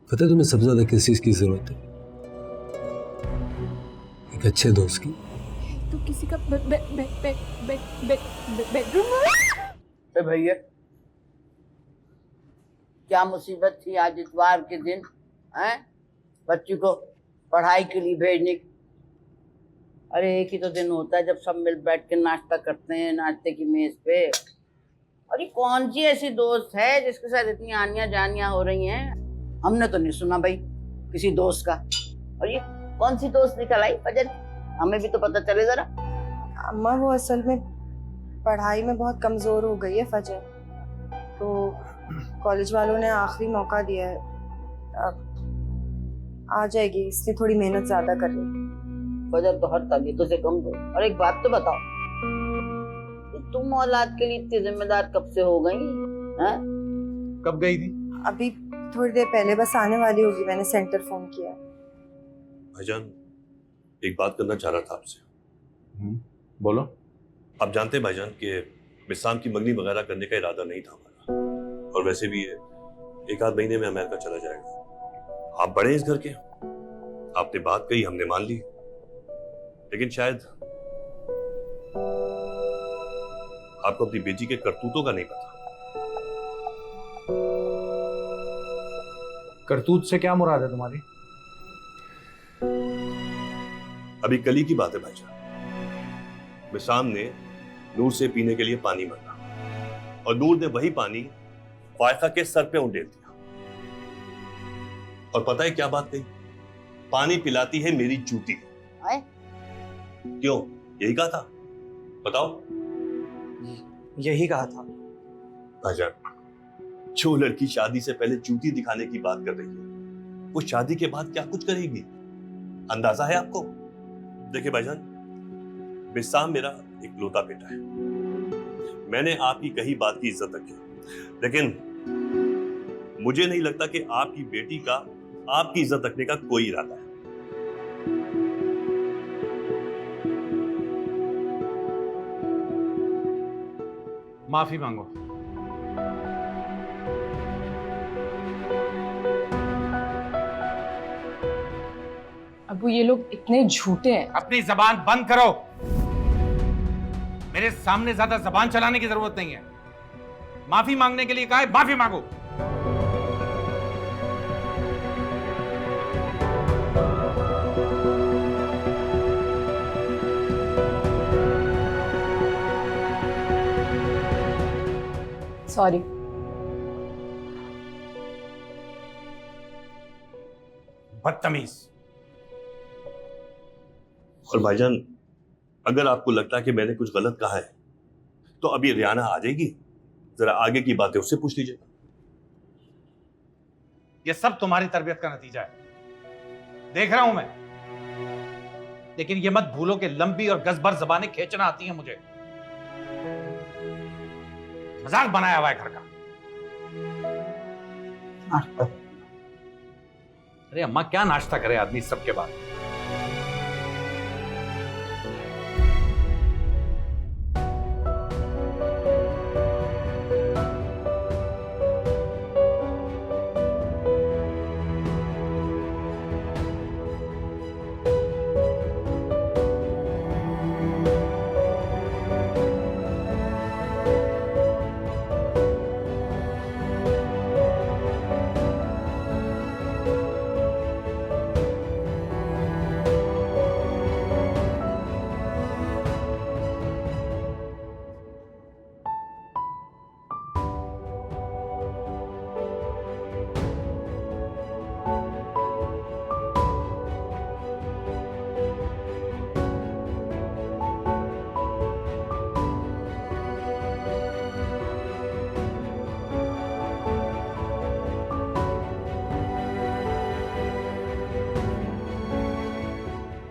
पता है तुम्हें सबसे ज्यादा किस चीज की जरूरत है? एक अच्छे दोस्त की। तो किसी का बेडरूम तो भैया क्या मुसीबत थी आज इतवार के दिन हैं बच्ची को पढ़ाई के लिए भेजने की। अरे एक ही तो दिन होता है जब सब मिल बैठ के नाश्ता करते हैं नाश्ते की मेज पे। और ये कौन सी ऐसी दोस्त है जिसके साथ इतनी आनियां जानियां हो रही हैं? हमने तो नहीं सुना भाई किसी दोस्त का। और ये कौन सी दोस्त निकल आई फजर? हमें भी तो पता चले जरा। अम्मा वो असल में पढ़ाई में बहुत कमजोर हो गई है फजर, तो कॉलेज वालों ने आखिरी मौका दिया है, अब आ जाएगी, इसलिए थोड़ी मेहनत ज्यादा कर रही है। फजर तो हर तबीयतों से कम दो। और एक बात तो बताओ, तुम औलाद के लिए इतनी जिम्मेदार कब से हो गई हैं? कब गई थी? अभी थोड़ी देर पहले, बस आने वाली होगी, मैंने सेंटर फोन किया। भाईजान एक बात करना चाह रहा था आपसे। बोलो। आप जानते हैं भाईजान कि बिस्साम की मंगनी वगैरह करने का इरादा नहीं था हमारा, और वैसे भी ये एक आध महीने में अमेरिका चला जाएगा। आप बड़े इस घर के, आपने बात कही, हमने मान ली, लेकिन शायद आपको अपनी बेटी के करतूतों का नहीं पता। करतूत से क्या मुराद है तुम्हारी? अभी कल ही की बात है भाईजान, बिस्साम ने नूर से पीने के लिए पानी मांगा और नूर ने वही पानी फायका के सर पे उंडेल दिया। और पता है क्या बात कही? पानी पिलाती है मेरी जूती। क्यों, यही कहा था? बताओ। यही कहा था भाईजान, जो लड़की शादी से पहले जूती दिखाने की बात कर रही है, वो शादी के बाद क्या कुछ करेगी? अंदाजा है आपको? देखिए भाईजान, बिस्साम मेरा इकलौता बेटा है। मैंने आपकी कही बात की इज्जत रखी, लेकिन मुझे नहीं लगता कि आपकी बेटी का आपकी इज्जत रखने का कोई इरादा है। माफी मांगो। अबू ये लोग इतने झूठे हैं। अपनी जबान बंद करो। मेरे सामने ज्यादा जबान चलाने की जरूरत नहीं है। माफी मांगने के लिए कहा है, माफी मांगो। सॉरी। बदतमीज। और भाईजान, अगर आपको लगता है कि मैंने कुछ गलत कहा है तो अभी रियाना आ जाएगी, जरा आगे की बातें उससे पूछ लीजिए। यह सब तुम्हारी तरबियत का नतीजा है, देख रहा हूं मैं। लेकिन यह मत भूलो कि लंबी और गजबर जबानें खींचना आती हैं मुझे। मजाक बनाया हुआ है घर का। अरे अम्मा, क्या नाश्ता करे आदमी सबके बाद?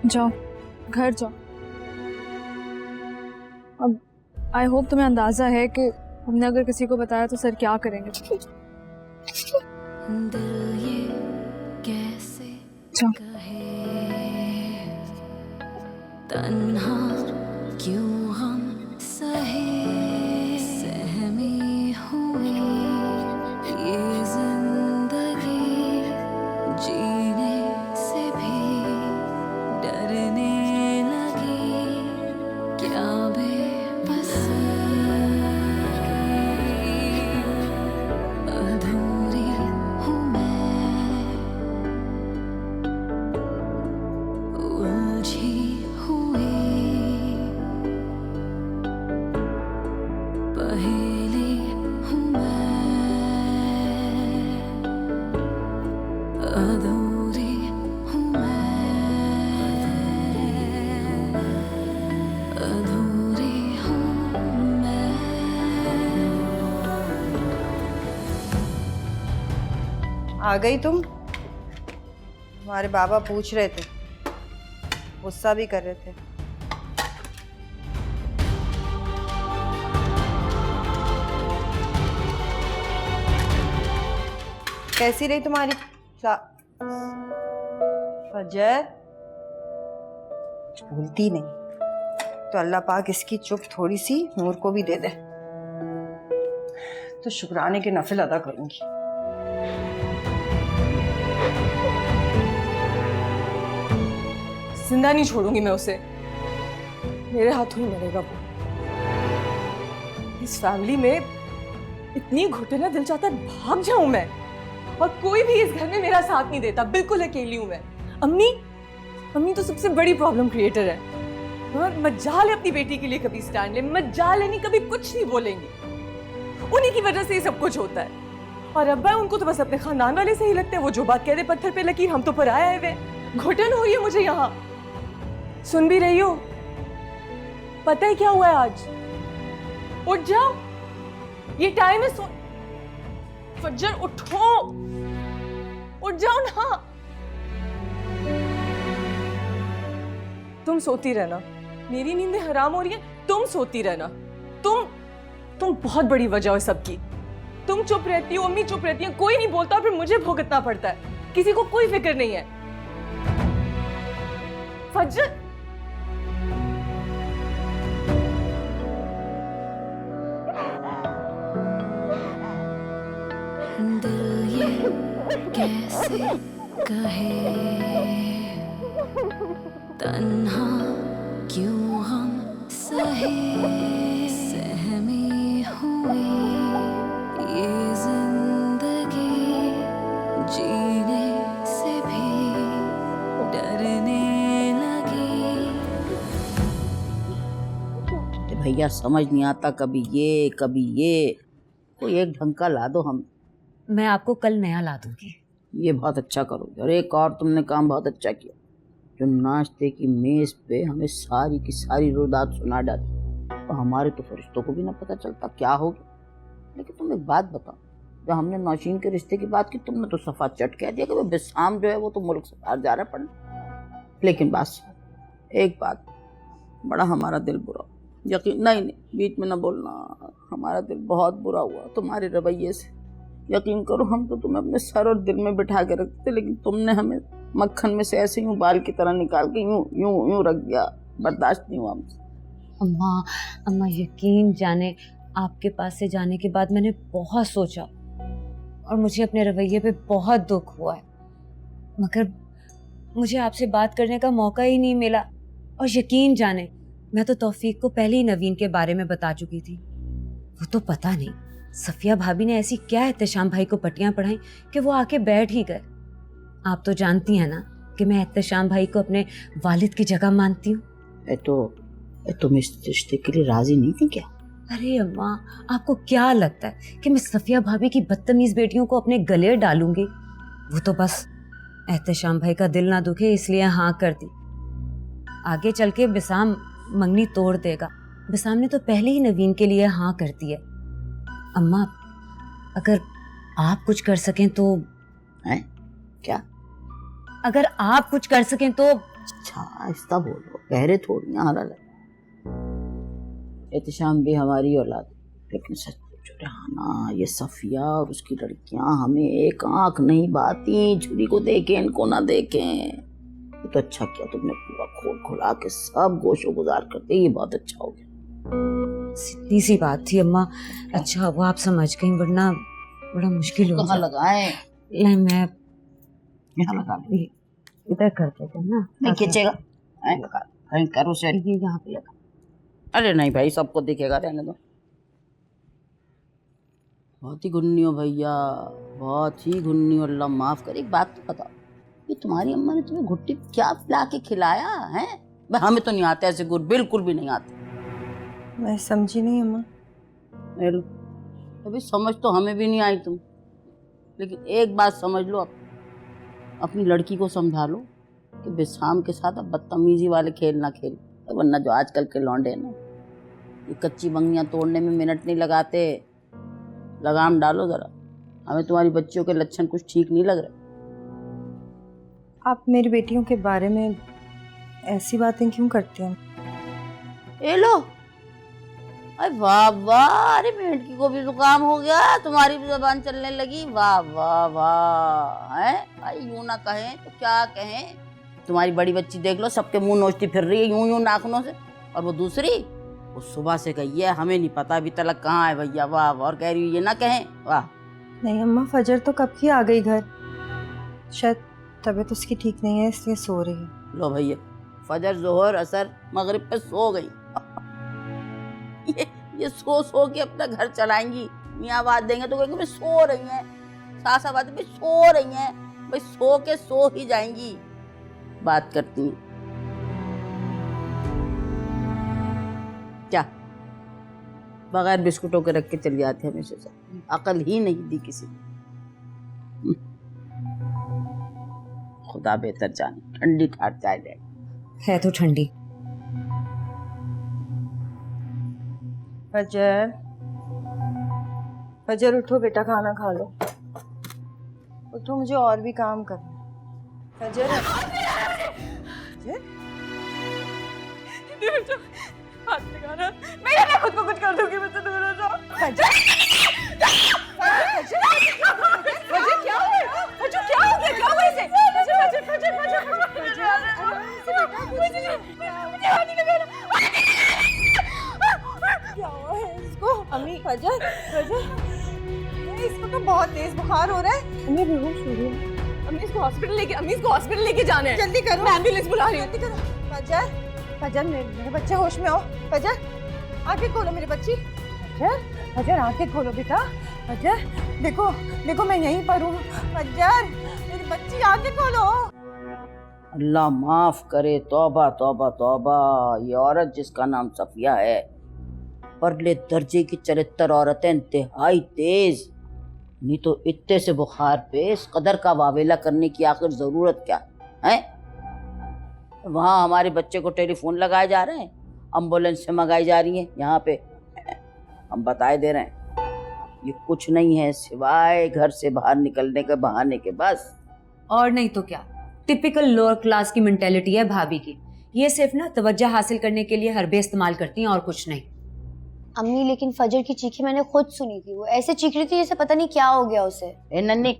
जाओ, घर जाओ। अब आई होप तुम्हें अंदाजा है कि हमने अगर किसी को बताया तो सर क्या करेंगे। दिल ये कैसे जाओ। तन्हा क्यों हम सहे सहमी हुई ये जिंदगी पहेली हूँ मैं, अधूरी हूँ मैं, अधूरी हूँ मैं। आ गई तुम? तुम्हारे बाबा पूछ रहे थे, गुस्सा भी कर रहे थे। कैसी रही तुम्हारी फजर? भूलती नहीं तो अल्लाह पाक इसकी चुप थोड़ी सी नूर को भी दे दे, तो शुक्राने के नफिल अदा करूंगी। जिंदा नहीं छोड़ूंगी मैं उसे, मेरे हाथों ही मरेगा वो। इस फैमिली में इतनी घुटना, दिल चाहता है भाग जाऊं मैं, और कोई भी इस घर में मेरा साथ नहीं देता। बिल्कुल अकेली हूं मैं। अम्मी तो सबसे बड़ी प्रॉब्लम क्रिएटर है। मज्जाल है अपनी बेटी के लिए कभी स्टैंड ले, मज्जाल है नहीं कभी कुछ नहीं बोलेंगे। उन्हीं की वजह से ये सब कुछ होता है। और अब्बा उनको तो बस अपने खानदान वाले से ही लगता है, वो जो बात कह दे पत्थर पे लकीर, हम तो पर आए हुए। घुटन हो रही है मुझे यहाँ, सुन भी रही हो? पता है क्या हुआ है आज? उठ जाओ, ये टाइम है। फज्जर उठो, उठ जाओ ना। तुम सोती रहना, मेरी नींदें हराम हो रही है। तुम सोती रहना। तुम बहुत बड़ी वजह हो सबकी। तुम चुप रहती हो, अम्मी चुप रहती है, कोई नहीं बोलता, और फिर मुझे भुगतना पड़ता है। किसी को कोई फिक्र नहीं है। फज्जर, दिल ये कैसे कहे, तन्हा क्यों हम सहे, सहमी हुई ये जिंदगी, जीने से भी डरने लगी। भैया समझ नहीं आता, कभी ये कभी ये, कोई एक ढंग का ला दो। हम मैं आपको कल नया ला दूंगी। ये बहुत अच्छा करोगे। और एक और तुमने काम बहुत अच्छा किया, जो नाश्ते की मेज पे हमें सारी की सारी रुदात सुना डाली। तो हमारे तो फरिश्तों को भी ना पता चलता क्या हो गया। लेकिन तुम एक बात बताओ, जब हमने नौशीन के रिश्ते की बात की, तुमने तो सफा चट कह दिया कि वो बिस्साम जो है वो तो मुल्क से बाहर जा रहा है पढ़ने। लेकिन बस एक बात, बड़ा हमारा दिल बुरा, यकीन नहीं बीच में ना बोलना, हमारा दिल बहुत बुरा हुआ तुम्हारे रवैये से। यकीन करो, हम तो तुम्हें अपने सर और दिल में बिठा के रखते, लेकिन तुमने हमें मक्खन में से ऐसे यूं बाल की तरह निकाल के यूं यूं यूं रख दिया। बर्दाश्त नहीं हुआ हमसे। अम्मा यकीन जाने, आपके पास से जाने के बाद मैंने बहुत सोचा और मुझे अपने रवैये पे बहुत दुख हुआ है, मगर मुझे आपसे बात करने का मौका ही नहीं मिला। और यकीन जाने, मैं तो तौफीक को पहले ही नवीन के बारे में बता चुकी थी। वो तो पता नहीं सफिया भाभी ने ऐसी क्या एहतशाम भाई को पट्टियां पढ़ाई कि वो आके बैठ ही गए। आप तो जानती हैं ना कि मैं एहतशाम भाई को अपने वालिद की जगह मानती हूँ। तुम इस रिश्ते के लिए राजी नहीं थी क्या? अरे अम्मा, आपको क्या लगता है कि मैं सफिया भाभी की बदतमीज बेटियों को अपने गले डालूंगी? वो तो बस एहतशाम भाई का दिल ना दुखे इसलिए हाँ कर दी। आगे चल के बिसाम मंगनी तोड़ देगा। बिसाम ने तो पहले ही नवीन के लिए हाँ कर दी है। अम्मा, अगर आप कुछ कर सकें तो। हैं? क्या? अगर आप कुछ कर सकें तो। अच्छा आहिस्ता बोलो, गहरे थोड़ी ना हाल है। एहतशाम भी हमारी औलाद, लेकिन सच पूछो रेहाना, ये सफिया और उसकी लड़कियां हमें एक आंख नहीं बाती, छुरी को देखें इनको ना देखें। ये तो अच्छा किया तुमने, पूरा खोल खुला के सब गोशो गुजार करते, ये बहुत अच्छा हो गया। सीधी सी बात थी अम्मा, अच्छा हुआ आप समझ गई, वरना बड़ा मुश्किल हो कहाँ लगाएं? नहीं, मैं यहाँ लगा ले, इधर कर देते ना, नहीं खींचेगा, कहीं करो से यहाँ पे लगा। अरे नहीं भाई, सबको दिखेगा, रहने दो। बहुत ही गुन्नी हो भैया, बहुत ही गुन्नी हो। अल्लाह माफ करे। एक बात तो बताओ, ये तुम्हारी अम्मा ने तुम्हें घुट्टी क्या पिला के खिलाया है? हमें तो नहीं आते ऐसे गुड़, बिल्कुल भी नहीं आते। मैं समझी नहीं अम्मा। ले लो। अभी समझ तो हमें भी नहीं आई तुम, लेकिन एक बात समझ लो, अपनी लड़की को समझा लो कि बिस्साम के साथ अब बदतमीजी वाले खेल ना खेल, वरना जो आजकल के लौंडे हैं ना, ये कच्ची बंगियां तोड़ने में मिनट नहीं लगाते। लगाम डालो जरा, हमें तुम्हारी बच्चियों के लक्षण कुछ ठीक नहीं लग रहे। आप मेरी बेटियों के बारे में ऐसी बातें क्यों करती हैं? ए लो, अरे वाह वाह, अरे मेंढकी को भी जुकाम हो गया, तुम्हारी भी जबान चलने लगी। वाह वाह वाह, है भाई, यूं ना कहें तो क्या कहें। तुम्हारी बड़ी बच्ची देख लो, सबके मुंह नोचती फिर रही है यूं यूं नाखूनों से, और वो दूसरी, वो सुबह से गई है, हमें नहीं पता अभी तलक कहाँ है भैया। वाह वाह, और कह रही है ये ना कहें। वाह। नहीं अम्मा, फजर तो कब की आ गई घर, शायद तबीयत उसकी ठीक नहीं है इसलिए सो रही है। लो भैया, फजर जोहर असर मगरिब पे सो गई। ये सो सो के अपना घर चलाएंगी। मियाँ आवाज देंगे तो कहेंगे भाई सो रही हैं, सास आवाज भाई सो रही हैं, भाई सो के सो ही जाएंगी, बात करती हैं। क्या बगैर बिस्कुटों के रख के चली जाते हैं हमेशा से, अकल ही नहीं दी किसी को। खुदा बेहतर जाने, ठंडी ठाट चाय ले। है तो ठंडी। फजर, फजर उठो बेटा, खाना खा लो। उठो, मुझे और भी काम करना। फजर, हाथ लगाना, मैं खुद को कुछ कर दूंगी, मुझसे दूर हो जाओ। फजर, फजर क्या हो गया? फजर क्या हो गया? क्या हुआ इसे? फजर, फजर, फजर, फजर, क्या हुआ है इसको? अम्मी, फजर, फजर, इसको तो बहुत तेज बुखार हो रहा है। अम्मी बेहोश हो रही है। अम्मी इसको हॉस्पिटल लेके जाना है। जल्दी करो, मैं एम्बुलेंस बुला रही हूँ। जल्दी करो। फजर, फजर, मेरे बच्चे होश में हो। फजर, आंखें खोलो मेरी बच्ची। फजर, फजर, आंखें खोलो बेटा। फजर, देखो देखो मैं यहीं पर हूँ। फजर, मेरी बच्ची, आंखें खोलो। अल्लाह माफ करे, तौबा तौबा तौबा। ये औरत जिसका नाम सफिया है, परले दर्जे की चरित्र औरत है, इंतहाई तेज। नहीं तो इत्ते से बुखार पे इस कदर का वावेला करने की आखिर जरूरत क्या है? वहाँ हमारे बच्चे को टेलीफोन लगाए जा रहे हैं, एम्बुलेंस से मंगाई जा रही है, यहाँ पे हम बताए दे रहे हैं ये कुछ नहीं है सिवाय घर से बाहर निकलने के बहाने के, बस। और नहीं तो क्या, टिपिकल लोअर क्लास की मेंटेलिटी है भाभी की। ये सिर्फ ना तवज्जो हासिल करने के लिए हरबे इस्तेमाल करती हैं और कुछ नहीं। अम्मी, लेकिन फजर की चीखें मैंने खुद सुनी थी, वो ऐसे चीख रही थी जैसे पता नहीं क्या हो गया उसे। ए नन्नी,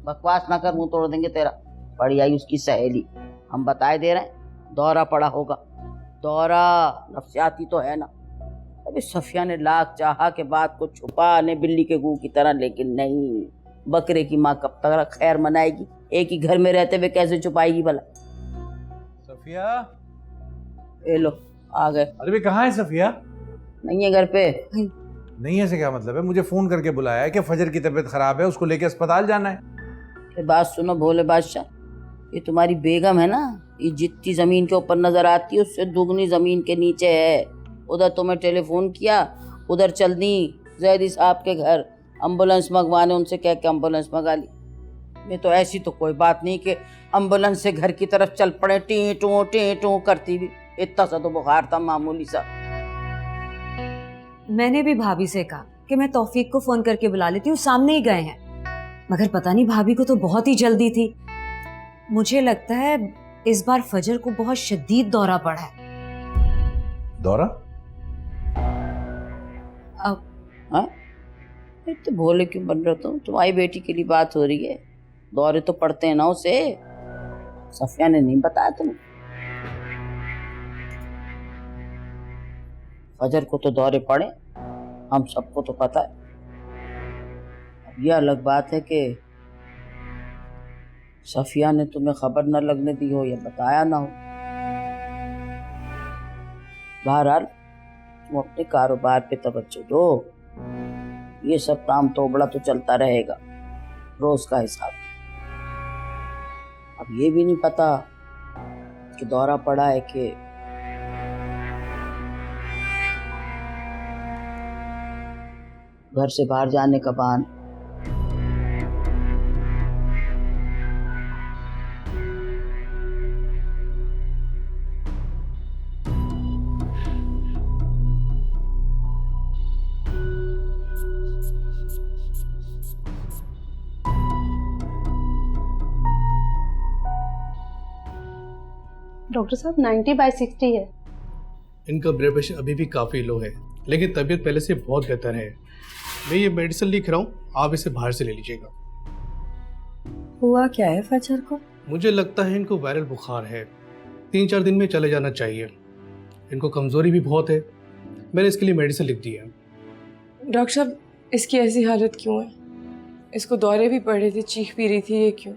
बकवास ना कर, मुंह तोड़ देंगे तेरा। पड़ी आई उसकी सहेली, हम बताए दे रहे हैं, दौरा पड़ा होगा। दौरा नफ्सियाती तो है ना। अभी सफिया ने लाख चाहा के बाद को छुपा ने बिल्ली के गू की तरह, लेकिन नहीं। बकरे की माँ कब तक खैर मनाएगी? एक ही घर में रहते हुए कैसे छुपाएगी भला? सफिया, ए लो आ गए। अरे भी कहाँ है सफिया? नहीं है घर पे। नहीं है से क्या मतलब है? मुझे फोन करके बुलाया है कि फजर की तबीयत खराब है, उसको लेके अस्पताल जाना है। बात सुनो भोले बादशाह, ये तुम्हारी बेगम है ना, ये जितनी जमीन के ऊपर नजर आती है उससे दुगनी जमीन के नीचे है। उधर तुम्हें टेलीफोन किया, उधर चल दी जैदी साहब के घर एम्बुलेंस मंगवाने, उनसे कह के एम्बुलेंस मंगा ली। ये तो ऐसी तो कोई बात नहीं कि एम्बुलेंस से घर की तरफ चल पड़े टी टू करती भी। इतना सा तो बुखार था, मामूली सा। मैंने भी भाभी से कहा कि मैं तौफीक को फोन करके बुला लेती हूँ, सामने ही गए हैं। मगर पता नहीं भाभी को तो बहुत ही जल्दी थी। मुझे लगता है इस बार फजर को बहुत शदीद दौरा पड़ा है। दौरा? अब इतने भोले क्यों बन रहे हो? तुम्हारी बेटी के लिए बात हो रही है, दौरे तो पड़ते हैं ना उसे। सफिया ने नहीं बताया तुम्हें? फजर को तो दौरे पड़े, हम सबको तो पता है। अब यह अलग बात है कि सफिया ने तुम्हें खबर न लगने दी हो या बताया ना हो। बहरहाल तुम अपने कारोबार पे तवज्जो दो, ये सब काम तोबड़ा तो चलता रहेगा, रोज का हिसाब। अब ये भी नहीं पता कि दौरा पड़ा है कि घर से बाहर जाने का बहाना। डॉक्टर साहब 90/60 है। इनका ब्लड प्रेशर अभी भी काफ़ी लो है, लेकिन तबीयत पहले से बहुत बेहतर है। मैं ये मेडिसिन लिख रहा हूँ, आप इसे बाहर से ले लीजिएगा। हुआ क्या है फजर को? मुझे लगता है इनको वायरल बुखार है, 3-4 दिन में चले जाना चाहिए। इनको कमज़ोरी भी बहुत है, मैंने इसके लिए मेडिसिन लिख दी है। डॉक्टर साहब, इसकी ऐसी हालत क्यों है? इसको दौरे भी पड़ रहे थे, चीख भी रही थी, ये क्यों?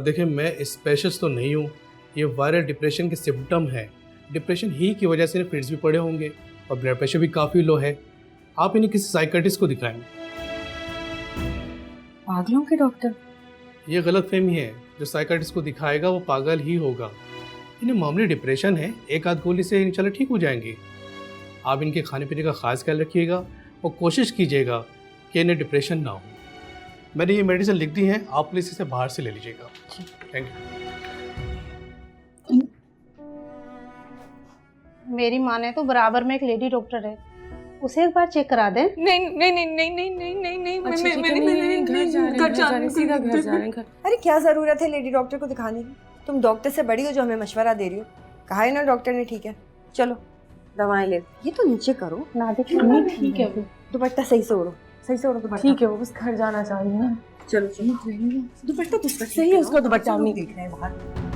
देखिए, मैं स्पेशलिस्ट तो नहीं हूँ, ये वायरल डिप्रेशन के सिम्टम है। डिप्रेशन ही की वजह से फिट्स भी पड़े होंगे और ब्लड प्रेशर भी काफ़ी लो है। आप इन्हें किसी साइकियाट्रिस्ट को दिखाएं। पागलों के डॉक्टर? ये गलत फहमी है, जो साइकियाट्रिस्ट को दिखाएगा वो पागल ही होगा। इन्हें मामूली डिप्रेशन है, एक आध गोली से इंशाल्लाह ठीक हो जाएंगे। आप इनके खाने पीने का खास ख्याल रखिएगा और कोशिश कीजिएगा कि इन्हें डिप्रेशन ना हो। मैंने ये मेडिसिन लिख दी है, आप प्लीज़ इसे बाहर से ले लीजिएगा। Thank you. मेरी माँ ने तो बराबर में एक लेडी डॉक्टर है, उसे एक बार चेक करा दें। नहीं नहीं नहीं नहीं नहीं नहीं नहीं नहीं अच्छा, ठीक है, मैं घर जा रहे हैं, सीधा घर जा रहे हैं। अरे क्या जरूरत है लेडी डॉक्टर को दिखाने की? तुम डॉक्टर से बड़ी हो जो हमें मशवरा दे रही हो। कहा है ना डॉक्टर ने, ठीक है चलो दवाएं ले। ये तो नीचे करो ना, देखो ठीक है, दुपट्टा सही से ओढ़ो, सही से ओढ़ो दुपट्टा। ठीक है, वो बस घर जाना चाह रही है ना। चलो चलो, दुपट्टा सही है उसका दुपट्टा। नहीं देख रहे हैं बाहर।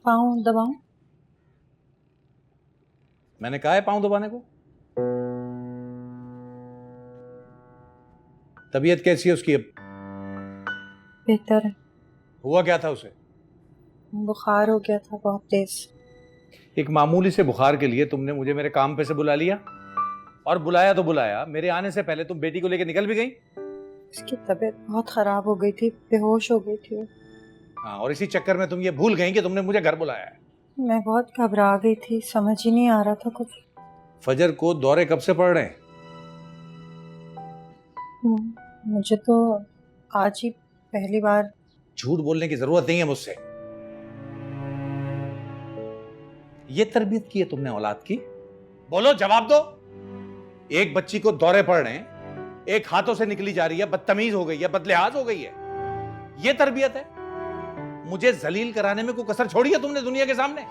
पाँव दबाऊं? मैंने कहा है पाँव दबाने को। तबीयत कैसी है उसकी अब? बेहतर है। हुआ क्या था उसे? बुखार हो गया था बहुत तेज। एक मामूली से बुखार के लिए तुमने मुझे मेरे काम पे से बुला लिया, और बुलाया तो बुलाया, मेरे आने से पहले तुम बेटी को लेकर निकल भी गई। उसकी तबीयत बहुत खराब हो गई थी, बेहोश हो गई थी। हाँ, और इसी चक्कर में तुम ये भूल गई कि तुमने मुझे घर बुलाया है। मैं बहुत घबरा गई थी, समझ ही नहीं आ रहा था कुछ। फजर को दौरे कब से पड़ रहे हैं? मुझे तो आज ही पहली बार। झूठ बोलने की जरूरत नहीं है मुझसे। ये तरबियत की है तुमने औलाद की? बोलो, जवाब दो। एक बच्ची को दौरे पड़ रहे हैं, एक हाथों से निकली जा रही है, बदतमीज हो गई है, बदलिहाज हो गई है। ये तरबियत है? मुझे जलील कराने में कोई कसर छोड़ी है तुमने दुनिया के सामने?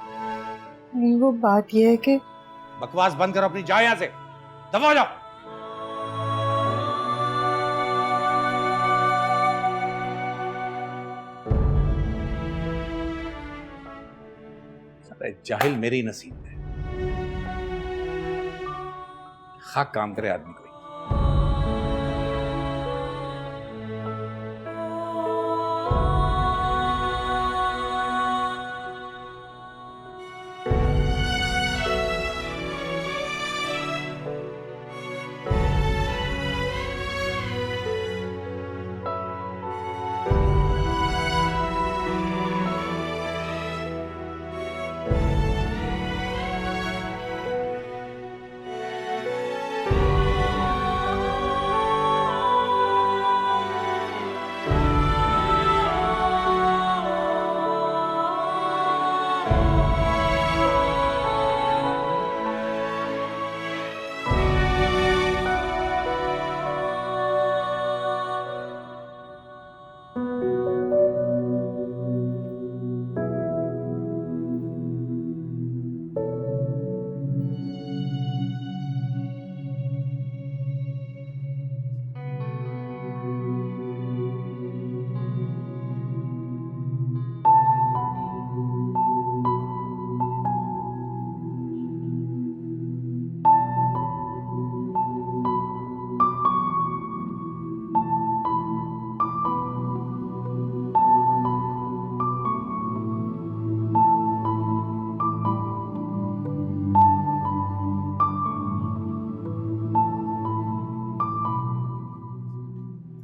नहीं, वो बात ये है कि। बकवास बंद करो अपनी, जाओ यहां से, दफा हो जाओ। अरे जाहिल मेरी नसीब है, खाक काम करे आदमी कोई।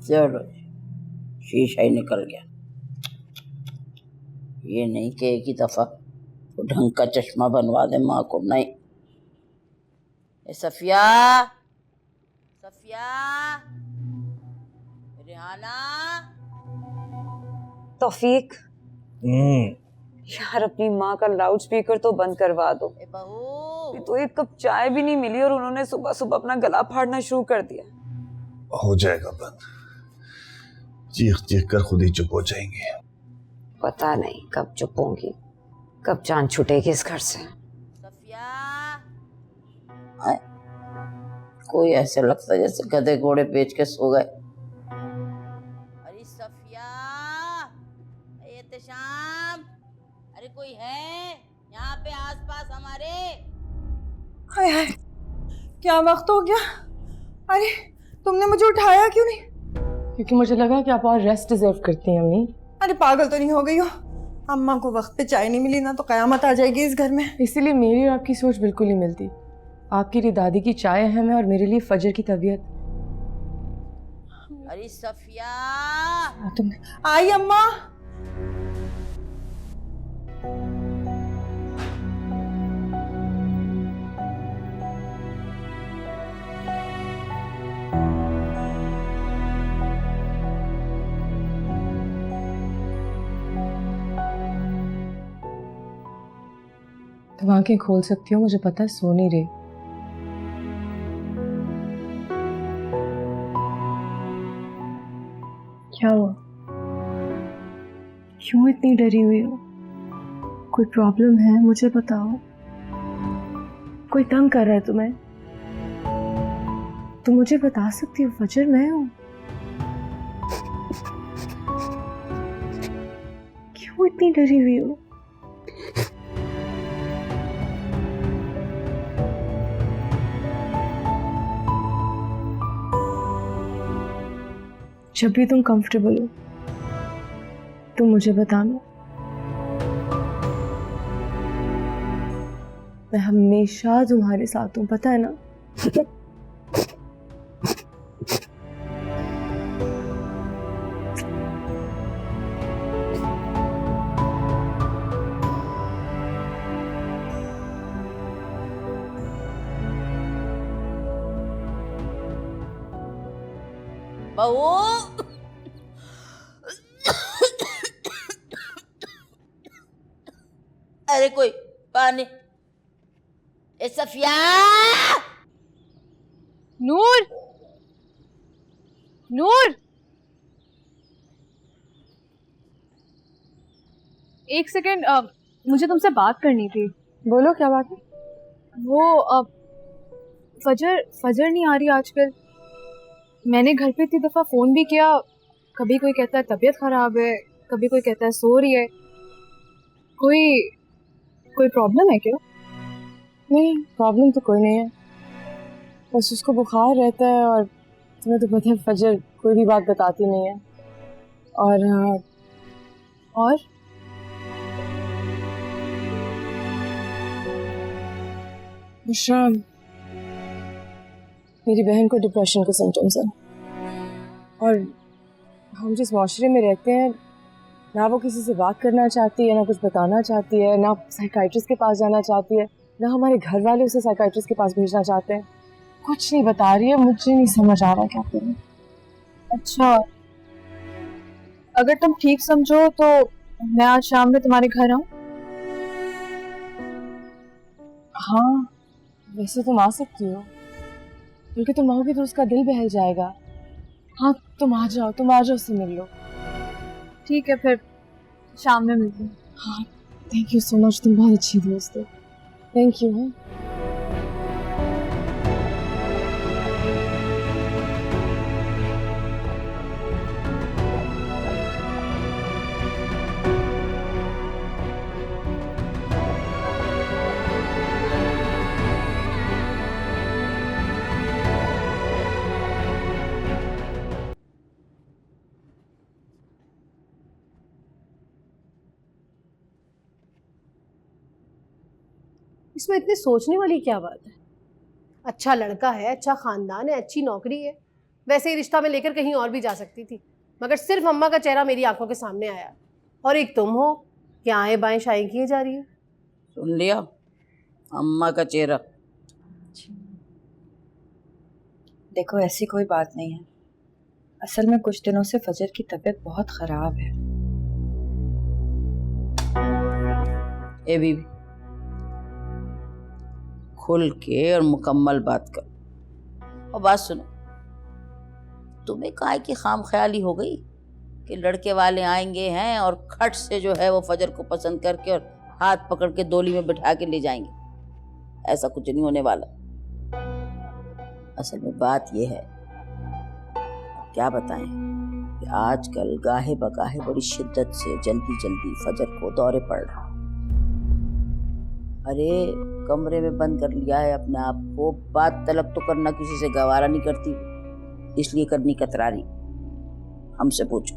चलो शीशा ही निकल गया। ये नहीं कि एक ही दफा तो ढंग का चश्मा बनवा दे माँ को। नहीं। ए सफिया, सफिया, रिहाना। तौफीक, यार अपनी माँ का लाउड स्पीकर तो बंद करवा दो। ए बहू, तो एक कप चाय भी नहीं मिली और उन्होंने सुबह सुबह अपना गला फाड़ना शुरू कर दिया। हो जाएगा बंद, चीख चीख कर खुद ही चुप हो जाएंगे। पता नहीं कब चुप होंगी, कब जान छूटेगी इस घर से। सफिया, कोई ऐसे लगता है जैसे गधे घोड़े बेच के सो गए। अरे सफिया, एहतशाम, अरे कोई है यहाँ पे आसपास हमारे? हाय हाय, क्या वक्त हो गया। अरे तुमने मुझे उठाया क्यों नहीं? क्योंकि मुझे लगा कि आप और रेस्ट डिजर्व करती हैं अम्मी। अरे पागल तो नहीं हो गई हो? अम्मा को वक्त पे चाय नहीं मिली ना तो कयामत आ जाएगी इस घर में। इसीलिए मेरी और आपकी सोच बिल्कुल नहीं मिलती। आपके लिए दादी की चाय अहम है और मेरे लिए फजर की तबीयत। अरे सफिया, तुमने आई अम्मा। तुम आंखें खोल सकती हो, मुझे पता है सो नहीं रही। क्या हुआ? क्यों इतनी डरी हुई हो? कोई प्रॉब्लम है? मुझे बताओ। कोई तंग कर रहा है तुम्हें? तुम मुझे बता सकती हो। फजर मैं हूं। क्यों इतनी डरी हुई हो? जब भी तुम कंफर्टेबल हो तुम मुझे बताना। मैं हमेशा तुम्हारे साथ हूं, पता है ना? बहू, अरे कोई पानी। ए सफिया, नूर, नूर, एक सेकेंड, मुझे तुमसे बात करनी थी। बोलो क्या बात है? वो फजर नहीं आ रही आजकल। मैंने घर पे इतनी दफ़ा फ़ोन भी किया, कभी कोई कहता है तबीयत ख़राब है, कभी कोई कहता है सो रही है। कोई प्रॉब्लम है क्या? नहीं, प्रॉब्लम तो कोई नहीं है, बस उसको बुखार रहता है और तुम्हें तो पता है फजर कोई भी बात बताती नहीं है। और बुशरा, मेरी बहन को डिप्रेशन के सिम्टम्स हैं और हम जिस माशरे में रहते हैं ना वो किसी से बात करना चाहती है, ना कुछ बताना चाहती है, ना साइकाइट्रिस्ट के पास जाना चाहती है, ना हमारे घर वाले उसे साइकाइट्रिस्ट के पास भेजना चाहते हैं। कुछ नहीं बता रही है, मुझे नहीं समझ आ रहा क्या करूं। अच्छा, अगर तुम ठीक समझो तो मैं आज शाम में तुम्हारे घर आऊं? हाँ, वैसे तुम आ सकती हो, बल्कि तुम आओगी तो उसका दिल बहल जाएगा। हाँ, तुम आ जाओ, उससे मिल लो। ठीक है, फिर शाम में मिलते हैं। हाँ, थैंक यू सो मच, तुम बहुत अच्छी दोस्त हो। Thank you. इसमें इतनी सोचने वाली क्या बात है? अच्छा लड़का है, अच्छा खानदान है, अच्छी नौकरी है। वैसे ही रिश्ता में लेकर कहीं और भी जा सकती थी, मगर सिर्फ अम्मा का चेहरा मेरी आंखों के सामने आया और एक तुम हो कि आए बाएं शाई किए जा रही है। सुन लिया, अम्मा का चेहरा। देखो ऐसी कोई बात नहीं है, असल में कुछ दिनों से फजर की तबीयत बहुत खराब है। ए बीबी, खुल के और मुकम्मल बात कर। और बात सुनो, तुम्हें काहे की खाम ख्याली हो गई कि लड़के वाले आएंगे हैं और खट से जो है वो फजर को पसंद करके और हाथ पकड़ के डोली में बिठा के ले जाएंगे। ऐसा कुछ नहीं होने वाला। असल में बात यह है, क्या बताएं कि आजकल गाहे बगाहे बड़ी शिद्दत से जल्दी जल्दी फजर को दौरे पड़ रहा। अरे कमरे में बंद कर लिया है अपने आप को, बात तलब तो करना किसी से गवारा नहीं करती, इसलिए करनी कतरा रही। हमसे पूछो।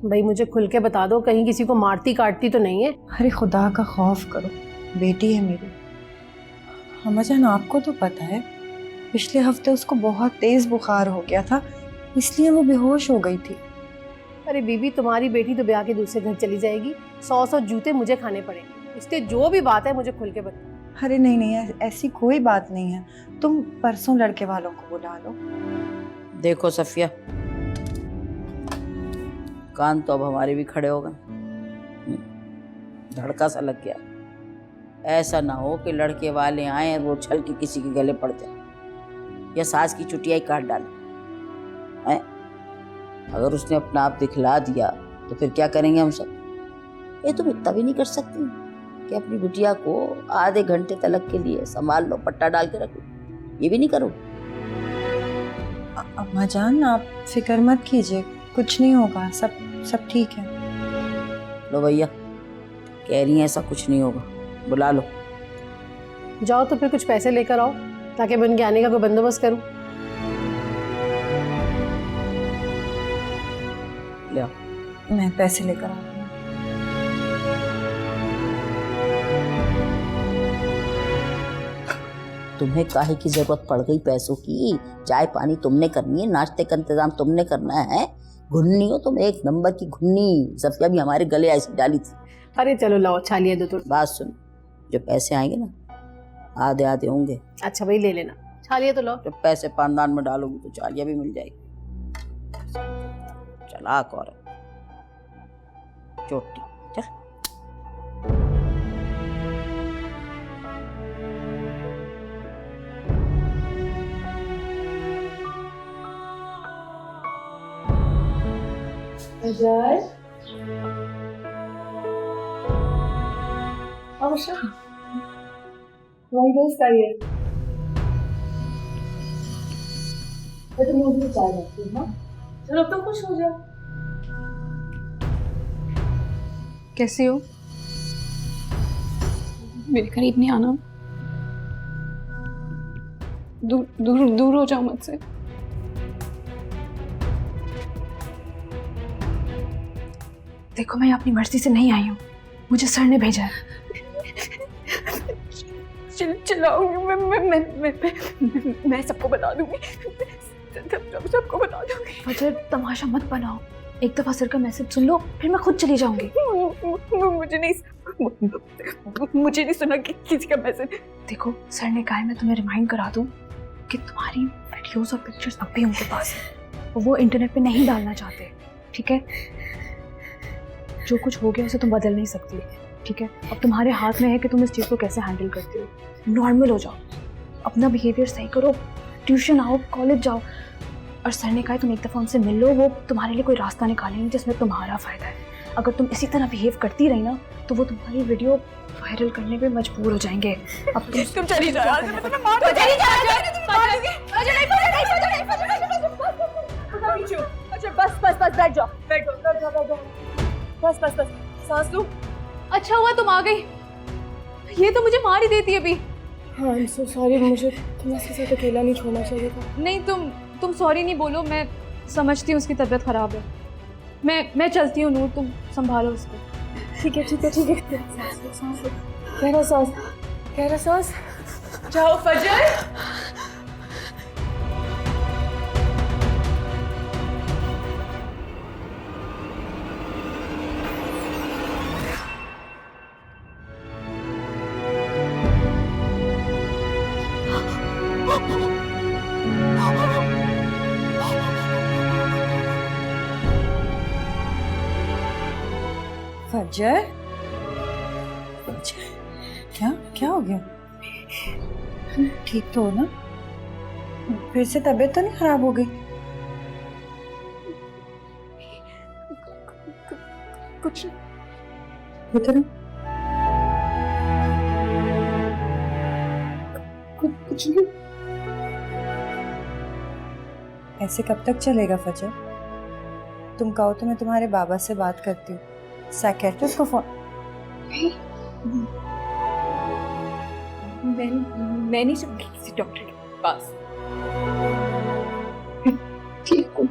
भाई मुझे खुल के बता दो, कहीं किसी को मारती काटती तो नहीं है? अरे खुदा का खौफ करो, बेटी है मेरी। अम्मा जान आपको तो पता है पिछले हफ्ते उसको बहुत तेज बुखार हो गया था, इसलिए वो बेहोश हो गई थी। अरे बीबी, तुम्हारी बेटी तो ब्याह के दूसरे घर चली जाएगी, 100 जूते मुझे खाने पड़ेंगे, इसलिए जो भी बात है मुझे खुल के बता। अरे नहीं नहीं, ऐसी कोई बात नहीं है, तुम परसों लड़के वालों को बुला लो। देखो सफिया, कान तो अब हमारे भी खड़े हो गए, धड़का सा लग गया। ऐसा ना हो कि लड़के वाले आए और वो छल के किसी के गले पड़ जाए या सास की चुटिया ही काट डाले। अगर उसने अपना आप दिखला दिया तो फिर क्या करेंगे हम सब? ये तुम इतना भी नहीं कर सकती कि अपनी बिटिया को आधे घंटे तलक के लिए संभाल लो, पट्टा डाल के रख लो? ये भी नहीं करो? अम्मा जान आप फिक्र मत कीजिए, कुछ नहीं होगा, सब ठीक है। लो भैया, कह रही हैं ऐसा कुछ नहीं होगा, बुला लो। जाओ तो फिर कुछ पैसे लेकर आओ ताकि मैं उनके आने का कोई बंदोबस्त करूं। ले आओ। मैं पैसे लेकर आऊँ। तुम्हें काहे की जरूरत पड़ गई पैसों की? चाय पानी तुमने करनी है, नाश्ते का इंतजाम तुमने करना है। घुन्नी हो तुम, एक नंबर की घुन्नी। सफिया भी हमारे गले ऐसी डाली थी। अरे चलो लाओ, छालिए दो। तो बात सुन, जो पैसे आएंगे ना आधे आधे होंगे। अच्छा भाई ले लेना, छालिए तो लो। जब पैसे पानदान में डालोगी तो चालियां भी मिल जाएगी। चलाक और चोटी। चल वही दोस्त आई है। तो मुझे चाय रखती हूँ। चलो अब तुम खुश हो जाओ। कैसी हो? मेरे करीब नहीं आना, दूर दूर दूर हो जाओ मुझसे। देखो मैं अपनी मर्जी से नहीं आई हूँ, मुझे सर ने भेजा है। चिल्लाऊंगी मैं सबको बता दूंगी, सबको बता दूंगी। फजर तमाशा मत बनाओ, एक दफा सर का मैसेज सुन लो फिर मैं खुद चली जाऊंगी। मुझे नहीं सुना कि किसी का मैसेज। देखो सर ने कहा है मैं तुम्हें रिमाइंड करा दूं कि तुम्हारी वीडियोस और पिक्चर्स अब भी उनके पास है, वो इंटरनेट पे नहीं डालना चाहते। ठीक है, जो कुछ हो गया उसे तुम बदल नहीं सकती। ठीक है, अब तुम्हारे हाथ में है कि तुम इस चीज़ को कैसे हैंडल करते हो। नॉर्मल हो जाओ, अपना बिहेवियर सही करो, ट्यूशन आओ, कॉलेज जाओ। और सर ने कहा तुम एक दफ़ा उनसे मिल लो, वो तुम्हारे लिए कोई रास्ता निकालेंगे जिसमें तुम्हारा फ़ायदा है। अगर तुम इसी तरह बिहेव करती रही ना तो वो तुम्हारी वीडियो वायरल करने पे मजबूर हो जाएंगे। अब तुम चली जाओ, बस सांस लो। अच्छा हुआ तुम आ गई, ये तो मुझे मार ही देती अभी। हाँ I'm so sorry, मुझे तुम्हारे साथ अकेला नहीं छोड़ना चाहिए था। नहीं तुम सॉरी नहीं बोलो, मैं समझती हूँ उसकी तबीयत खराब है। मैं चलती हूँ नूर, तुम संभालो उसको। ठीक है गहरा सांस। जाओ फजर। फजर, क्या क्या हो गया? ठीक तो हो ना? फिर से तबीयत तो नहीं खराब हो गई? कुछ इधर कुछ नहीं। ऐसे कब तक चलेगा फजर? तुम कहो तो मैं तुम्हारे बाबा से बात करती हूँ, साइकियाट्रिस्ट को फोन। मैं नहीं चलूंगी किसी डॉक्टर के पास। ठीक हूँ।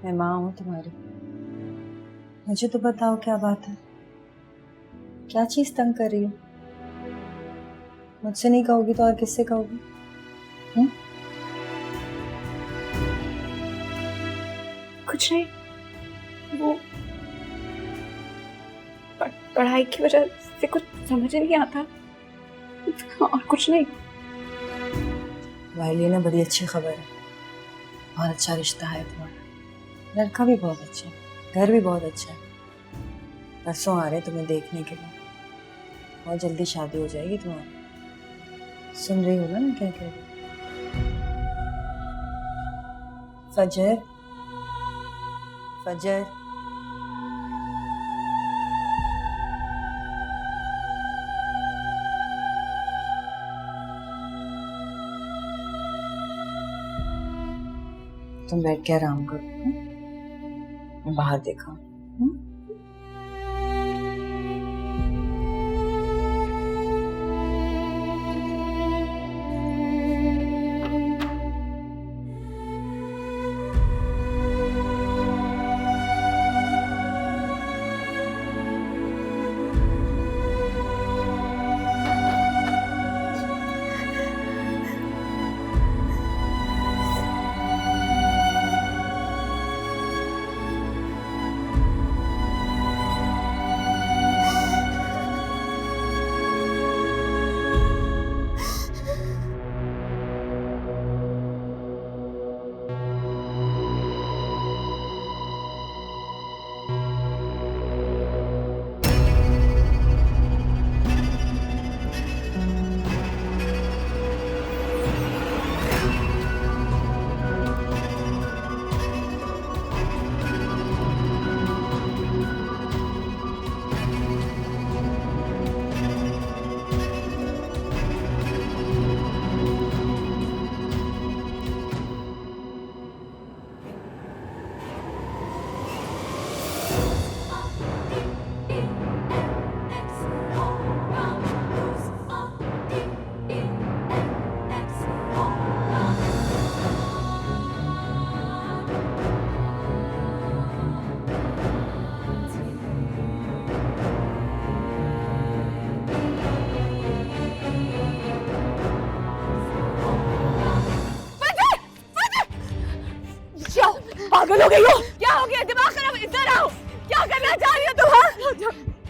मैं माँ हूँ तुम्हारी, मुझे तो बताओ क्या बात है, क्या चीज तंग कर रही हो? मुझसे नहीं कहोगी तो और किससे कहोगी? कुछ नहीं, वो पढ़ाई की वजह से कुछ समझ नहीं आता और कुछ नहीं। तुम्हारे लिए ना बड़ी अच्छी खबर है, बहुत अच्छा रिश्ता है तुम्हारा, लड़का भी बहुत अच्छा है, घर भी बहुत अच्छा है। परसों आ रहे तुम्हें देखने के लिए, बहुत जल्दी शादी हो जाएगी तुम्हारी। सुन रही हो ना मैं क्या कह रही हूँ? फजर, फजर, तुम बैठ के आराम करो, मैं बाहर देखा। पागल हो गई हो? क्या हो गया? दिमाग खराब? इधर आओ। क्या करना चाह रही हो तुम?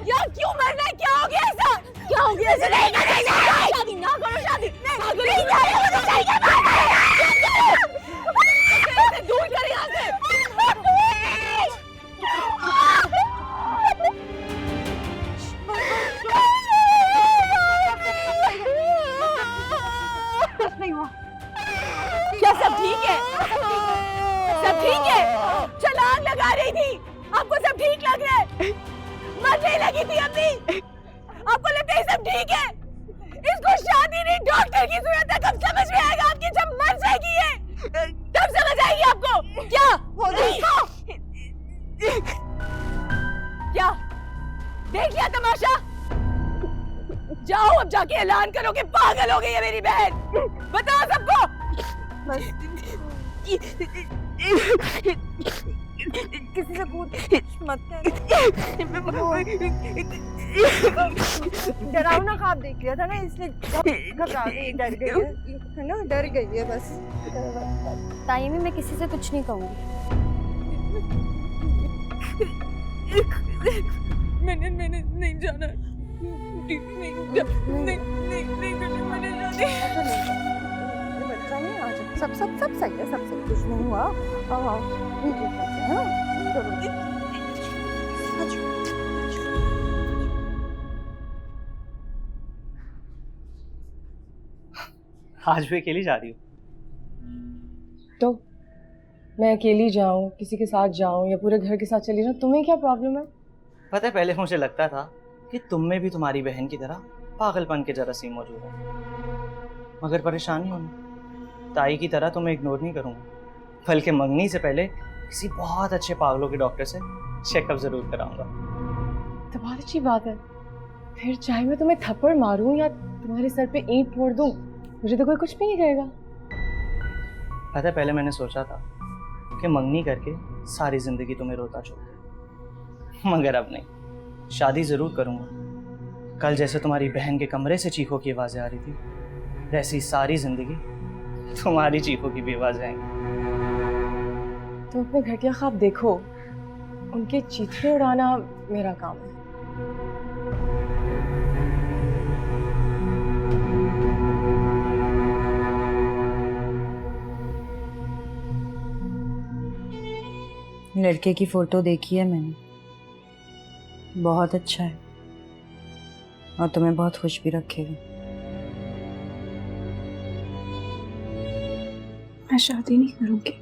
यार क्यों मरना है? क्या हो गया ऐसा? क्या हो गया ऐसा? नहीं करेंगे शादी, ना करो शादी। पागल हो गई हो? दूर कर यहाँ से। नहीं हुआ। क्या सब ठीक है? सब ठीक है? छलांग लगा रही थी, आपको सब ठीक लग रहा है? मरने लगी थी अम्मी, आपको लगता है सब ठीक है? इसको शादी नहीं डॉक्टर की जरूरत है। कब समझ में आएगा आपकी? जब मर जाएगी ये तब समझ आएगी आपको। क्या क्या देख लिया तमाशा? जाओ अब जाके ऐलान करो कि पागल हो गई है मेरी बहन। बताओ सबको। किसी से पूछ मत डरावना ख्वाब देख लिया था ना, इसलिए घबरा गई, डर गई है ना, डर गई है बस। ताइमी मैं किसी से कुछ नहीं कहूँगी। मैंने नहीं जाना। नहीं करने वाली शादी। बच्चा नहीं आ जाए, सब सब सब सही है, सब सही, कुछ नहीं हुआ। हाँ ठीक है, हाँ चलो। आज भी अकेली जा रही हो? तो मैं अकेली जाऊं, किसी के साथ जाऊं या पूरे घर के साथ चली जाऊं, तुम्हें क्या प्रॉब्लम है? पता है पहले मुझे लगता था कि तुम में भी तुम्हारी बहन की तरह पागलपन के जरासीम मौजूद है, मगर परेशानी होनी, ताई की तरह तुम्हें इग्नोर नहीं करूंगा, बल्कि मंगनी से पहले किसी बहुत अच्छे पागलों के डॉक्टर से चेकअप जरूर कराऊंगा। तो बहुत अच्छी बात है, फिर चाहे मैं तुम्हें थप्पड़ मारूं या तुम्हारे सर पे ईंट फोड़ दूं, मुझे तो कोई कुछ भी नहीं कहेगा। पता है पहले मैंने सोचा था कि मंगनी करके सारी जिंदगी तुम्हें रोता छोड़ दूं, मगर अब नहीं, शादी जरूर करूंगा। कल जैसे तुम्हारी बहन के कमरे से चीखों की आवाजें आ रही थी, वैसी सारी जिंदगी तुम्हारी चीखों की भी आवाजें आएंगी। तुम अपने घटिया ख्वाब देखो, उनके चीथे उड़ाना मेरा काम है। लड़के की फोटो देखी है मैंने, बहुत अच्छा है और तुम्हें बहुत खुश भी रखेगा। मैं शादी नहीं करूंगी।